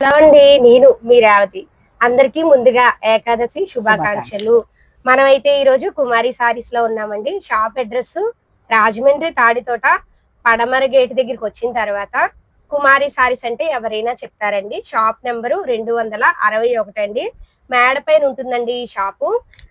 Hello అండి, నేను మీ రేవతి. అందరికీ ముందుగా ఏకాదశి శుభాకాంక్షలు. మనమైతే ఈ రోజు కుమారి సారీస్ లో ఉన్నామండి. షాప్ అడ్రస్ రాజమండ్రి తాడితోట పడమర గేట్ దగ్గరికి వచ్చిన తర్వాత కుమారి సారీస్ అంటే ఎవరైనా చెప్తారండి. షాప్ నెంబరు 261 అండి. మేడ పైన ఉంటుందండి ఈ షాపు.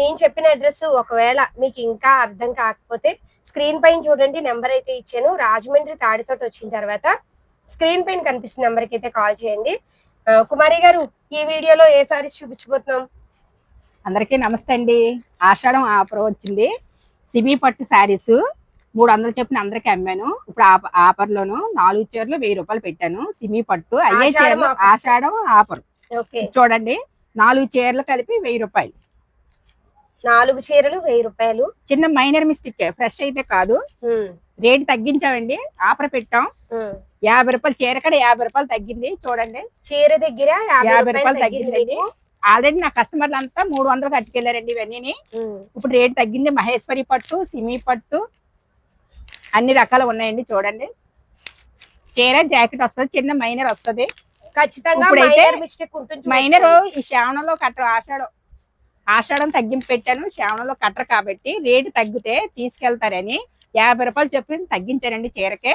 నేను చెప్పిన అడ్రస్ ఒకవేళ మీకు ఇంకా అర్థం కాకపోతే స్క్రీన్ పైన చూడండి, నెంబర్ అయితే ఇచ్చాను. రాజమండ్రి తాడితోట వచ్చిన తర్వాత స్క్రీన్ పైన కనిపిస్తున్న నెంబర్ కి అయితే కాల్ చేయండి. కుమారి గారు, ఈ వీడియోలో ఏ సారీస్ చూపించబోతున్నాం? అందరికీ నమస్తే అండి. ఆషాఢం ఆఫర్ వచ్చింది. సిమీ పట్టు శారీస్ 300 చెప్పిన అందరికి అమ్మాను. ఇప్పుడు ఆఫర్లోను 4 చీరలు 1000 రూపాయలు పెట్టాను. సిమీ పట్టు అయ్యే చీరలు ఆషాఢం ఆఫర్. చూడండి, 4 చీరలు కలిపి 1000 రూపాయలు. 4 చీరలు 1000 రూపాయలు. చిన్న మైనర్ మిస్టేక్, ఫ్రెష్ అయితే కాదు. రేట్ తగ్గించామండి, ఆఫర్ పెట్టాం. 50 రూపాయలు చీర కడ 50 రూపాయలు తగ్గింది. చూడండి, చీర దగ్గర 50 రూపాయలు తగ్గిందండి. ఆల్రెడీ నా కస్టమర్లు అంతా 300 కట్టుకెళ్లారండి. ఇవన్నీ ఇప్పుడు రేట్ తగ్గింది. మహేశ్వరి పట్టు, సిమీ పట్టు అన్ని రకాలు ఉన్నాయండి. చూడండి, చీర జాకెట్ వస్తుంది, చిన్న మైనర్ వస్తుంది ఖచ్చితంగా. ఇప్పుడైతే మైనర్ ఈ శ్రావణంలో కట్టరు, ఆషాఢం తగ్గింపు పెట్టాను. శ్రావణంలో కట్టరు కాబట్టి రేటు తగ్గితే తీసుకెళ్తారని 50 రూపాయలు చెప్పిన తగ్గించారండి చీరకే.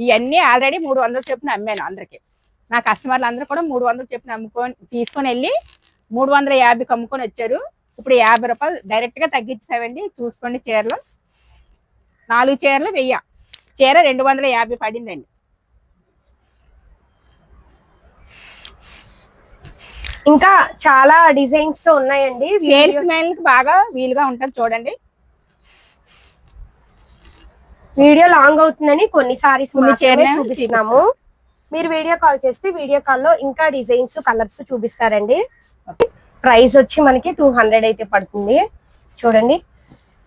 ఇవన్నీ ఆల్రెడీ 300 చెప్పిన అమ్మాను అందరికి. నా కస్టమర్లు అందరూ కూడా 300 చెప్పిన తీసుకొని వెళ్ళి 350 అమ్ముకొని వచ్చారు. ఇప్పుడు 50 రూపాయలు డైరెక్ట్ గా తగ్గించామండి. చూసుకోండి, చీరలు 4 చీరలు 1000, చీర 250 పడిందండి. ఇంకా చాలా డిజైన్స్ తో ఉన్నాయండి. సేల్స్ మెన్ కి బాగా వీలుగా ఉంటుంది. చూడండి, వీడియో లాంగ్ అవుతుందని కొన్ని సారీస్ చూపిస్తున్నాము. మీరు వీడియో కాల్ చేస్తే వీడియో కాల్ లో ఇంకా డిజైన్స్, కలర్స్ చూపిస్తారండి. ప్రైస్ వచ్చి మనకి 200 అయితే పడుతుంది. చూడండి,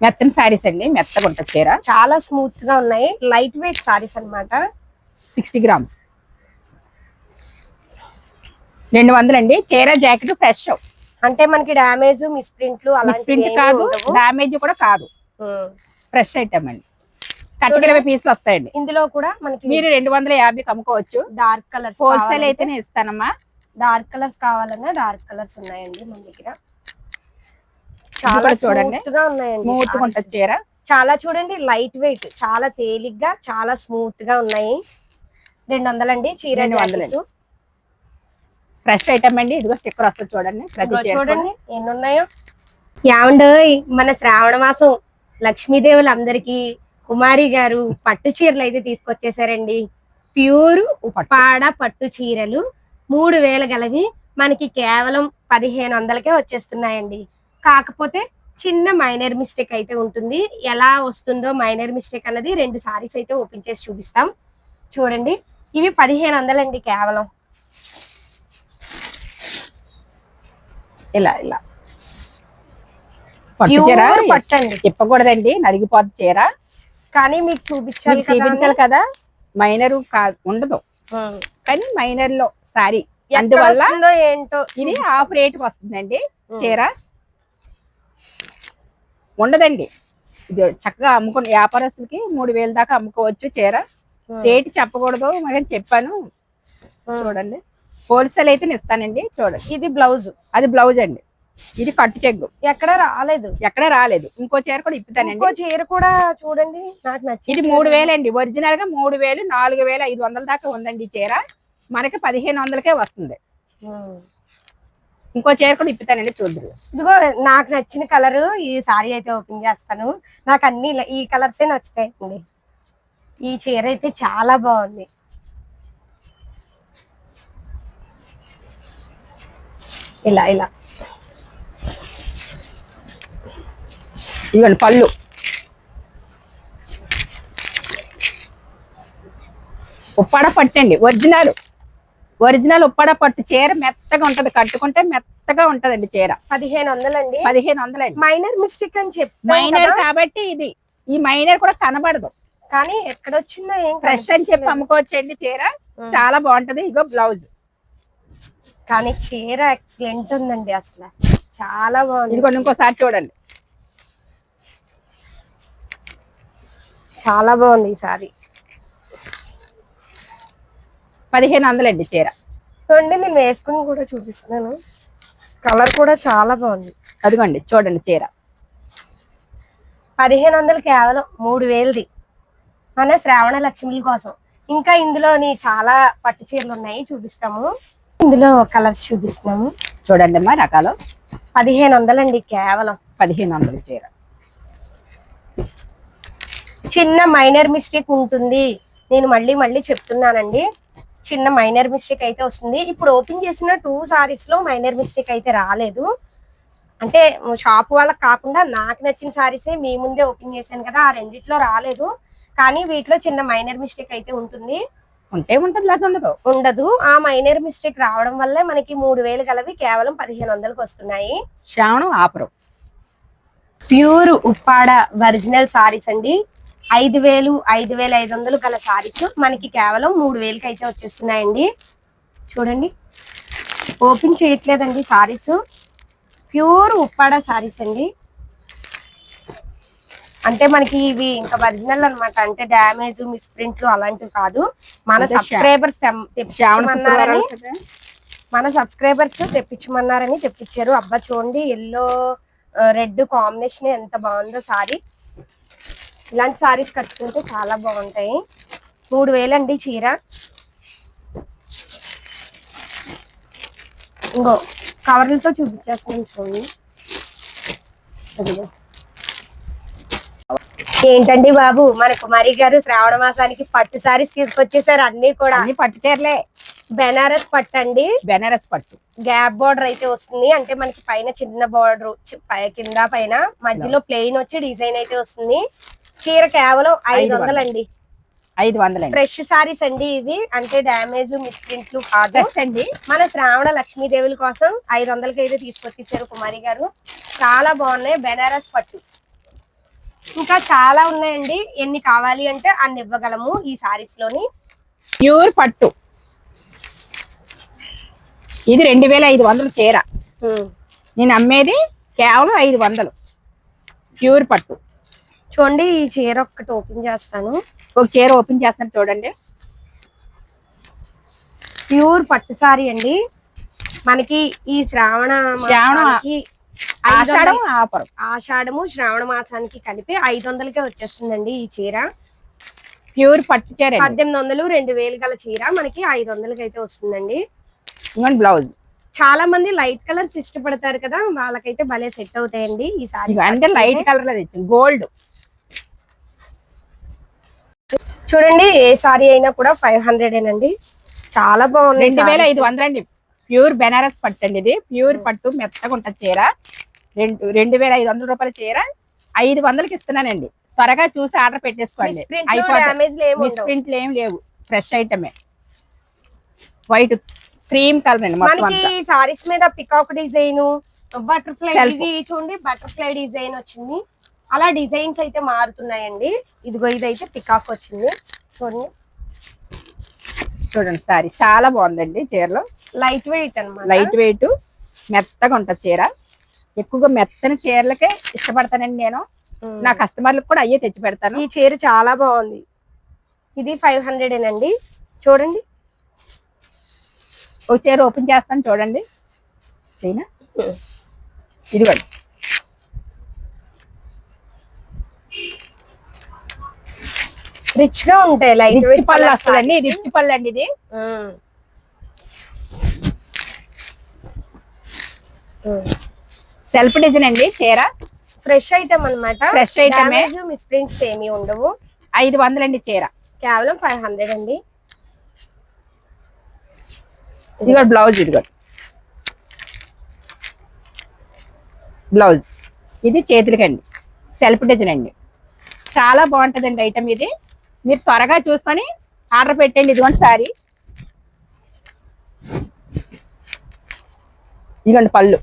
మెత్తని సారీస్ అండి, మెత్తగా ఉంటుంది చీర. చాలా స్మూత్ గా ఉన్నాయి. లైట్ వెయిట్ సారీస్ అన్నమాట. 60 గ్రామ్స్ 200 అండి. చీర జాకెట్ ఫ్రెష్, అంటే మనకి డామేజ్ మిస్ప్రింట్లు అలాంటి కాదు, డామేజ్ కూడా కాదు, ఫ్రెష్ ఐటమ్ అండి. 30 పీసులు వస్తాయండి. ఇందులో కూడా మనకి మీరు 250 అమ్ముకోవచ్చు. డార్క్ కలర్స్ హోల్సేల్ అయితేనే ఇస్తానమ్మా. డార్క్ కలర్స్ కావాలన్నా డార్క్ కలర్స్ ఉన్నాయండి మన దగ్గర. చాలా చూడండి, ఉన్నాయండి, స్మూత్ గా ఉంటుంది చీర. చాలా చూడండి, లైట్ వెయిట్, చాలా తేలిగ్గా, చాలా స్మూత్ గా ఉన్నాయి. 200 అండి చీర. 200 ఫ్రెష్ ఐటమ్ అండి. ఇదిగో స్టిక్కర్ వస్తుంది చూడండి. చూడండి ఎన్ని ఉన్నాయో. ఏమండోయ్, మన శ్రావణ మాసం లక్ష్మీదేవులందరికీ కుమారి గారు పట్టు చీరలు అయితే తీసుకొచ్చేసారండి. ప్యూర్ ఉప్పాడ పట్టు చీరలు 3000 గలవి మనకి కేవలం 1500కే వచ్చేస్తున్నాయండి. కాకపోతే చిన్న మైనర్ మిస్టేక్ అయితే ఉంటుంది. ఎలా వస్తుందో మైనర్ మిస్టేక్ అన్నది 2 సారీస్ అయితే ఓపెన్ చేసి చూపిస్తాం. చూడండి, ఇవి 1500 అండి కేవలం. ఇలా ఇలా పట్టు చీర పట్టండి, తిప్పకూడదండి, నలిగిపోద్ది చీర. కానీ మీకు చూపించాలి కదా. మైనర్ ఉండదు, కానీ మైనర్ లో సారీ, అందువల్ల ఏంటో ఇది హాఫ్ రేట్ వస్తుందండి. చీర ఉండదండి. ఇది చక్కగా అమ్ముకుని వ్యాపారస్తులకి 3000 దాకా అమ్ముకోవచ్చు చీర. రేటు చెప్పకూడదు మరి చెప్పాను. చూడండి, హోల్సేల్ అయితే ఇస్తానండి. చూడండి, ఇది బ్లౌజ్, అది బ్లౌజ్ అండి. ఇది కట్టు చెగ్గు, ఎక్కడ రాలేదు. ఇంకో చీర కూడా ఇప్పుతానండి. ఇంకో చీర కూడా చూడండి, నాకు నచ్చింది. ఇది 3000 అండి. ఒరిజినల్ గా 3000, 4500 దాకా ఉందండి ఈ చీర. మనకి 1500కే వస్తుంది. ఇంకో చీర కూడా ఇప్పుతానండి, చూద్దరు. ఇదిగో నాకు నచ్చిన కలర్, ఈ సారీ అయితే ఓపెన్ చేస్తాను. నాకు అన్ని ఈ కలర్సే నచ్చుతాయండి. ఈ చీర అయితే చాలా బాగుంది. ఇలా ఇలా ఇవ్వండి పళ్ళు. ఉప్పాడ పట్టు అండి, ఒరిజినల్ ఉప్పాడ పట్టు చీర. మెత్తగా ఉంటది, కట్టుకుంటే మెత్తగా ఉంటదండి చీర. 1500 అండి. 1500 అండి. మైనర్ మిస్టేక్ అని చెప్పి, మైనర్ కాబట్టి ఇది, ఈ మైనర్ కూడా కనబడదు. కానీ ఎక్కడొచ్చిందో ఏం ఫ్రెష్ అని చెప్పి అమ్ముకోవచ్చండి చీర. చాలా బాగుంటది. ఇగో బ్లౌజ్. కానీ చీర ఎక్సలెంట్ ఉందండి, అసలు చాలా బాగుంది. ఇదిగోండి, ఇంకోసారి చూడండి, చాలా బాగుంది ఈ సారీ. 1500 అండి చీర. చూడండి నేను వేసుకుని కూడా చూపిస్తున్నాను. కలర్ కూడా చాలా బాగుంది. అదిగోండి చూడండి చీర 1500 కేవలం 3000ది మన శ్రావణ లక్ష్మిల కోసం. ఇంకా ఇందులోని చాలా పట్టు చీరలు ఉన్నాయి, చూపిస్తాము. ఇందులో కలర్స్ చూపిస్తున్నాము. చూడండి అమ్మా రకాలు. 1500 అండి కేవలం. 1500 చీర. చిన్న మైనర్ మిస్టేక్ ఉంటుంది, నేను మళ్ళీ చెప్తున్నానండి. చిన్న మైనర్ మిస్టేక్ అయితే వస్తుంది. ఇప్పుడు ఓపెన్ చేసిన 2 సారీస్ లో మైనర్ మిస్టేక్ అయితే రాలేదు. అంటే షాప్ వాళ్ళకి కాకుండా నాకు నచ్చిన సారీసే మీ ముందే ఓపెన్ చేశాను కదా, ఆ రెండిట్లో రాలేదు. కానీ వీటిలో చిన్న మైనర్ మిస్టేక్ అయితే ఉంటుంది. ఉంటుంది లేదా ఉండదు. ఆ మైనర్ మిస్టేక్ రావడం వల్లే మనకి 3000 గలవి కేవలం 1500కి వస్తున్నాయి. శ్రావణం ఆపురం ప్యూర్ ఉప్పాడ ఒరిజినల్ సారీస్ అండి. 5000 5500 గల సారీస్ మనకి కేవలం 3000కి అయితే వచ్చేస్తున్నాయండి. చూడండి ఓపెన్ చేయట్లేదండి సారీస్. ప్యూర్ ఉప్పాడ సారీస్ అండి. అంటే మనకి ఇవి ఇంకా ఒరిజినల్ అన్నమాట. అంటే డ్యామేజ్ మిస్ప్రింట్లు అలాంటివి కాదు. మన సబ్స్క్రైబర్స్ తెప్పించమన్నారని తెప్పించారు. అబ్బా చూడండి ఎల్లో రెడ్ కాంబినేషన్ ఎంత బాగుందో సారీ. ఇలాంటి సారీస్ కట్టుకుంటే చాలా బాగుంటాయి. 3000 అండి చీర. ఇంకో కవర్లతో చూపించేస్తున్నాం చూడండి. ఏంటండి బాబు, మన కుమారి గారు శ్రావణ మాసానికి పట్టు సారీస్ తీసుకొచ్చేసారు. అన్ని కూడా అన్ని పట్టు చీరలే. బెనారస్ పట్టు అండి. బెనారస్ పట్టు గ్యాప్ బార్డర్ అయితే వస్తుంది. అంటే మనకి పైన చిన్న బార్డర్, కింద పైన మధ్యలో ప్లెయిన్ వచ్చి డిజైన్ అయితే వస్తుంది. చీర కేవలం 500 అండి. 500 ఫ్రెష్ సారీస్ అండి ఇవి. అంటే డ్యామేజ్ మిస్ప్రింట్లు కాదు అండి. మన శ్రావణ లక్ష్మీదేవుల కోసం 500కి అయితే తీసుకొచ్చేసారు కుమారి గారు. చాలా బాగున్నాయి. బెనారస్ పట్టు ఇంకా చాలా ఉన్నాయండి. ఎన్ని కావాలి అంటే అన్ని ఇవ్వగలము ఈ సారీస్ లోని. ప్యూర్ పట్టు ఇది 2500 చీర. నేను అమ్మేది కేవలం 500. ప్యూర్ పట్టు. చూడండి ఈ చీర ఒక్కటి ఓపెన్ చేస్తాను. ఒక చీర ఓపెన్ చేస్తాను చూడండి. ప్యూర్ పట్టు సారీ అండి. మనకి ఈ ఆషాఢము శ్రావణ మాసానికి కలిపి 500కే వచ్చేస్తుందండి ఈ చీర. ప్యూర్ పట్టు చీర 1800 2000 గల చీర మనకి 500కి అయితే వస్తుందండి. బ్లౌజ్ చాలా మంది లైట్ కలర్స్ ఇష్టపడతారు కదా, వాళ్ళకైతే భలే సెట్ అవుతాయండి ఈ సారీ. అంటే లైట్ కలర్ లో గోల్డ్. చూడండి ఏ సారీ అయినా కూడా 500 అండి. చాలా బాగుంది. 2500 అండి. ప్యూర్ బెనారస్ పట్టు అండి. ఇది ప్యూర్ పట్టు మెత్తగా ఉంటుంది చీర. 2500 రూపాయల చీర 500కి ఇస్తున్నానండి. త్వరగా చూసి ఆర్డర్ పెట్టేసుకోండి. మిస్ప్రింట్లు ఏం లేవు. ఫ్రెష్ ఐటమే. వైట్ క్రీమ్ కలర్ అండి. మనకి సారీస్ మీద పికాక్ డిజైన్, బటర్ఫ్లై, ఇది చూడండి బటర్ఫ్లై డిజైన్ వచ్చింది. అలా డిజైన్స్ అయితే మారుతున్నాయండి. ఇదిగో ఇదైతే పికాక్ వచ్చింది. చూడండి సారీ చాలా బాగుందండి. చీరలో లైట్ వెయిట్ అన్నమాట. లైట్ వెయిట్ మెత్తగా ఉంటుంది చీర. ఎక్కువగా మెత్తని చీరలకే ఇష్టపడతానండి నేను. నా కస్టమర్లకు కూడా అయ్యే తెచ్చి పెడతాను. ఈ చీర చాలా బాగుంది. ఇది 500 అండి. చూడండి ఒక చీర ఓపెన్ చేస్తాను చూడండి. చైనా ఇదిగోండి. రిచ్ గా ఉంటాయి. లైట్ వెయిట్ పళ్ళు వస్తుందండి. రిచ్ పళ్ళు అండి ఇది. సెల్ఫ్ డిజైన్ అండి చీర. ఫ్రెష్ ఐటమ్ అన్నమాట. Fresh item. మిస్ప్రింట్స్ ఏమీ ఉండవు. 500 అండి చీర. కేవలం 500 అండి. ఇదిగో బ్లౌజ్. ఇదిగో బ్లౌజ్. ఇది చేతులకండి. సెల్ఫ్ డిజైన్ అండి. చాలా బాగుంటుందండి ఐటమ్ ఇది. మీరు త్వరగా చూసుకొని ఆర్డర్ పెట్టండి. ఇదిగోండి సారీ. ఇదిగోండి పళ్ళు.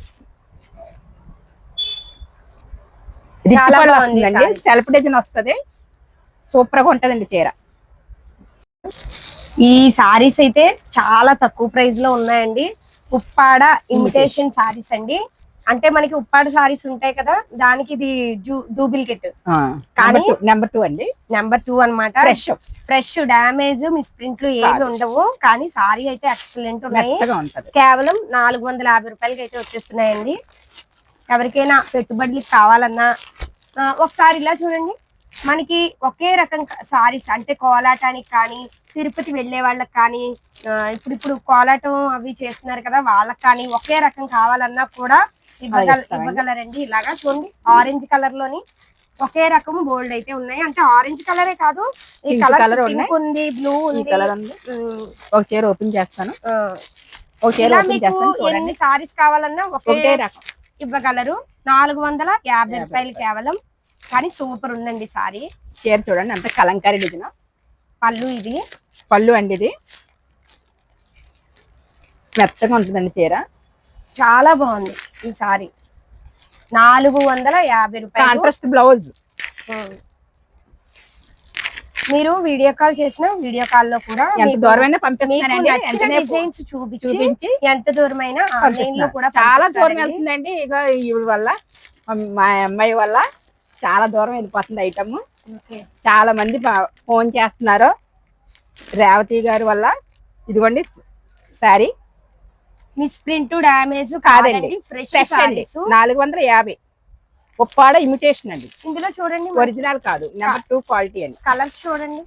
వస్తుందండి. సెల్ఫ్ డిజైన్ వస్తుంది. సూపర్ గా ఉంటదండి చీర. ఈ సారీస్ అయితే చాలా తక్కువ ప్రైస్ లో ఉన్నాయండి. ఉప్పాడ ఇమిటేషన్ సారీస్ అండి. అంటే మనకి ఉప్పాడు సారీస్ ఉంటాయి కదా, దానికి ఇది డూప్లికేట్. కానీ నెంబర్ 2 అండి, నెంబర్ 2 అన్నమాట. ఫ్రెష్ డ్యామేజ్ మిస్ ప్రింట్లు ఏమి ఉండవు. కానీ సారీ అయితే ఎక్సలెంట్ ఉన్నాయి. కేవలం 450 రూపాయలకి అయితే వచ్చేస్తున్నాయండి. ఎవరికైనా పెట్టుబడులకి కావాలన్నా ఒకసారి ఇలా చూడండి. మనకి ఒకే రకం సారీస్ అంటే కోలాటానికి కానీ, తిరుపతి వెళ్లే వాళ్ళకి కానీ, ఇప్పుడు కోలాటం అవి చేస్తున్నారు కదా వాళ్ళకి కానీ ఒకే రకం కావాలన్నా కూడా ఇవ్వగలరండి. ఇలాగా చూడండి, ఆరెంజ్ కలర్ లోని ఒకే రకం బోల్డ్ అయితే ఉన్నాయి. అంటే ఆరెంజ్ కలరే కాదు, ఈ కలర్ ఉంది, బ్లూ ఉంది. ఒక చీర ఓపెన్ చేస్తాను. ఎన్ని సారీస్ కావాలన్నా ఒకే రకం ఇవ్వగలరు. 450 రూపాయలు కేవలం. కానీ సూపర్ ఉందండి సారీ. చీర చూడండి అంత కలంకారీ డిజైన్. పళ్ళు, ఇది పళ్ళు అండి, ఇది మెత్తగా ఉంటుందండి చీర, చాలా బాగుంది ఈ సారీ. 450 రూపాయలు. Contrast blouse. మీరు వీడియో కాల్ చేసిన వీడియో కాల్ లో కూడా ఎంత దూరమైనా పంపిస్తానండి. డిజైన్స్ చూపించి ఎంత దూరమైనా ఆన్లైన్ లో కూడా చాలా దూరం వెళ్తుందండి. ఇక ఈవిడ వల్ల, మా అమ్మాయి వల్ల చాలా దూరం వెళ్ళిపోతుంది ఐటమ్. చాలా మంది ఫోన్ చేస్తున్నారు రేవతి గారి వల్ల. ఇదిగోండి సారీ, మిస్ ప్రింట్ డ్యామేజ్ కాదండి, ఫ్రెష్ అండి. 450. ఉప్పాడ ఇమిటేషన్ అండి. ఇందులో చూడండి, ఒరిజినల్ కాదు, నెంబర్ 2 క్వాలిటీ అండి. కలర్స్ చూడండి.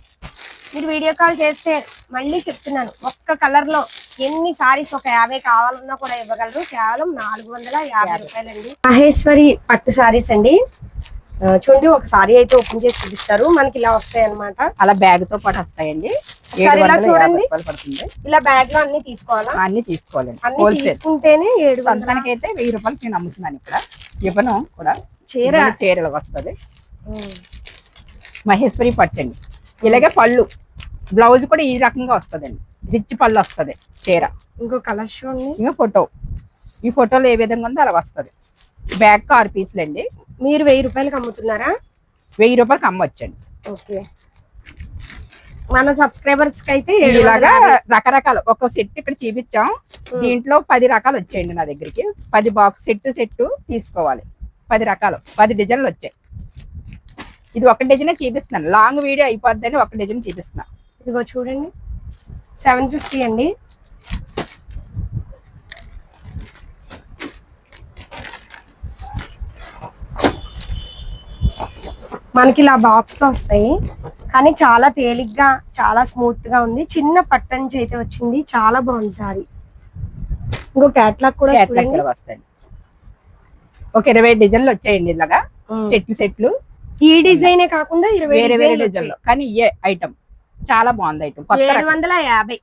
మీరు వీడియో కాల్ చేస్తే మళ్ళీ చెప్తున్నాను, ఒక్క కలర్ లో ఎన్ని సారీస్ ఒక 50 కావాలన్నా కూడా ఇవ్వగలరు. కేవలం 450 రూపాయలండి. మహేశ్వరి పట్టు సారీస్ అండి. చూడండి, ఒక సారీ అయితే ఓపెన్ చేసి చూపిస్తారు. మనకి ఇలా వస్తాయి అన్నమాట. అలా బ్యాగ్ తో పాటు వస్తాయండి. ఇలా చూడండి, ఇలా బ్యాగ్ లో అన్ని తీసుకోవాలా? అన్ని తీసుకోవాలండి. అన్ని తీసుకుంటేనే 700 అయితే 1000 రూపాయలకి నేను అమ్ముతున్నాను. ఇక్కడ ఇవ్వను కూడా. చీరలు వస్తుంది. మహేశ్వరి పట్టు అండి. ఇలాగే పళ్ళు, బ్లౌజ్ కూడా ఈ రకంగా వస్తుందండి. రిచ్ పళ్ళు వస్తుంది చీర. ఇంకో కలర్ చూడండి, ఇంకా ఫోటో, ఈ ఫోటోలో ఏ విధంగా ఉందో అలా వస్తుంది. బ్యాగ్ 6 పీసులు అండి. మీరు 1000 రూపాయలకి అమ్ముతున్నారా? 1000 రూపాయలకి అమ్మొచ్చండి. ఓకే, మన సబ్స్క్రైబర్స్ కి అయితే ఇలాగా రకరకాల ఒక సెట్ ఇక్కడ చూపించాం. దీంట్లో 10 రకాలు వచ్చాయండి నా దగ్గరికి. 10 బాక్స్ సెట్ తీసుకోవాలి. 10 రకాలు, 10 డిజైన్లు వచ్చాయి. ఇది ఒక డిజైన్ చూపిస్తున్నాను, లాంగ్ వీడియో అయిపోద్దని ఒక డిజైన్ చూపిస్తున్నాను. ఇదిగో చూడండి, 750 అండి. మనకి ఇలా బాక్స్ తో వస్తాయి. కానీ చాలా తేలిగ్గా, చాలా స్మూత్ గా ఉంది. చిన్న పట్టంచి అయితే వచ్చింది, చాలా బాగుంది సారీ. ఇంకో క్యాట్లాగ్ కూడా వస్తాయి. ఒక 20 డిజైన్లు వచ్చాయండి ఇలాగా సెట్లు. ఈ డిజైనే కాకుండా 20 వేరే డిజైన్లు, కానీ ఏ ఐటమ్ చాలా బాగుంది. ఐటమ్ 750